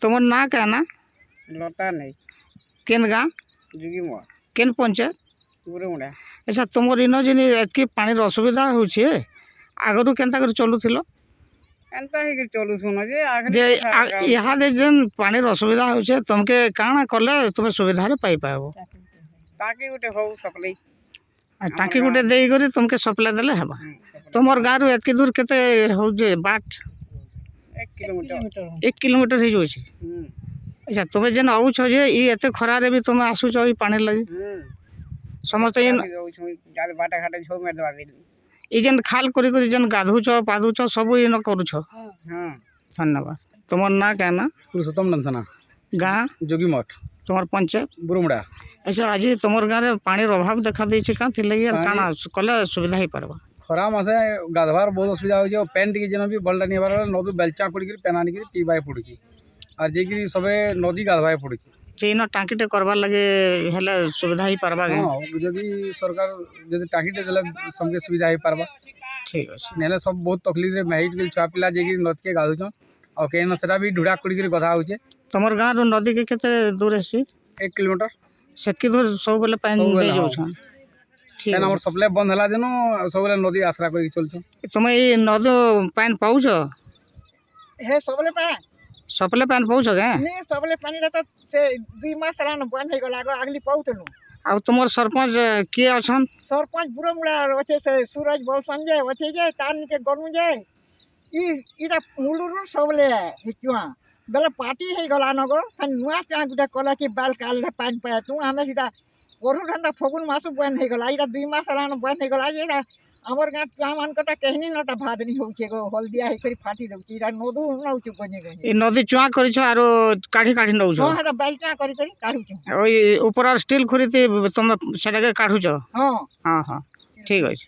তোমার না क्या ना लता नहीं केन गाँ जुगी मोड़ केन पंचायत पूरे मुड़ा अच्छा तुमर इन जिन एतकी पानी असुविधा होछे आगरू केनता कर चलुथिल एंता ही कि चलू सुनो जे आखिर जे इहादे जेन पानी असुविधा होछे तुमके काଣା कले तुमे सुविधा रे पाई पाबो ताकि गोटे हो सकले टाकी गुटे देई करी तुमके सप्लाई देले हेबा तुमर गाँ रु एतकी दूर केते हो जे बाट 1 किलोमीटर 1 किलोमीटर ही जोछे अच्छा तुमे जेन आउछ जे ई एते खरा रे भी तुमे आसुछ ई पानी लगी समस्त इन जाले बाटा घाटे छो में दवा दे ई जेन खाल करी करी जेन गाधुछ पाधुछ सब इन करूछ हां धन्यवाद तुमर ना क्या ना पुरुषोत्तम नंदना गाँ जोगी मठ तुमर पंचायत बुरुमुड़ा अच्छा आज तुमर गाँव में पानी अभाव देखा देछि का थि लगी काना कले सुविधा ही पारबा खरा मासे गाधवार बहुत असुविधा हो जे पेंट के जन भी बलटा नहीं बार नदी बेलचा पड़ी के पेनानी के पीबाय पड़ुची और जे कि सबे नदी गाधवाय पड़ुची जे इन टाकीटे करबार लगे हेले सुविधा ही पारबा हां यदि सरकार यदि टाकीटे देले सबके सुविधा ही पारबा ठीक अछि नेले सब बहुत तकलीफ रे मैहिट के छुआ पिला जे कि नद के गाधुछ और केन सेटा भी ढुड़ा कुड़ी के गधा होचे तुमर गाँव रु नदी के केते दूर है 1 किलोमीटर सेतकी दूर सब बेले पानी दे जाउछ ठीक केन हमर सप्लाई बंद हला देनो सब बेले नदी आसरा करी चलछ तुमे ई नदी पानी पाउछ हे सबले पाए सप्लाई पानी पाउछ के ने सबले पानी रहता से 2 मास रान बंद हे गला अगली पाउतनु आ तुमर सरपंच के अछन सरपंच बुरमुड़ा ओछे से सूरज बोल संजय ओछे जे तार निके गरमु जे इरा मुलुरु सबले हिचुआ बेला पार्टी हे गला नगो तन नुआ प्या गुटा कला की बाल काल रे पानी पाए तू हमें सीधा ओरु ठंडा फगुन मासु बंद हे गला इरा 2 मास रान बंद हे गला इरा हमर गाँ प्या मान कटा कहनी नटा भादनी होउछे गो हल्दिया हे करी फाटी दउची इरा नदु नउछु गने गने ई नदी चुआ करिछ आरो काढी काढी नउछ हां हेता बालटा करी करी काढुछु ओई ऊपर स्टील खुरीती तुम सेटाके काढुछ हां हां हां ठीक अछि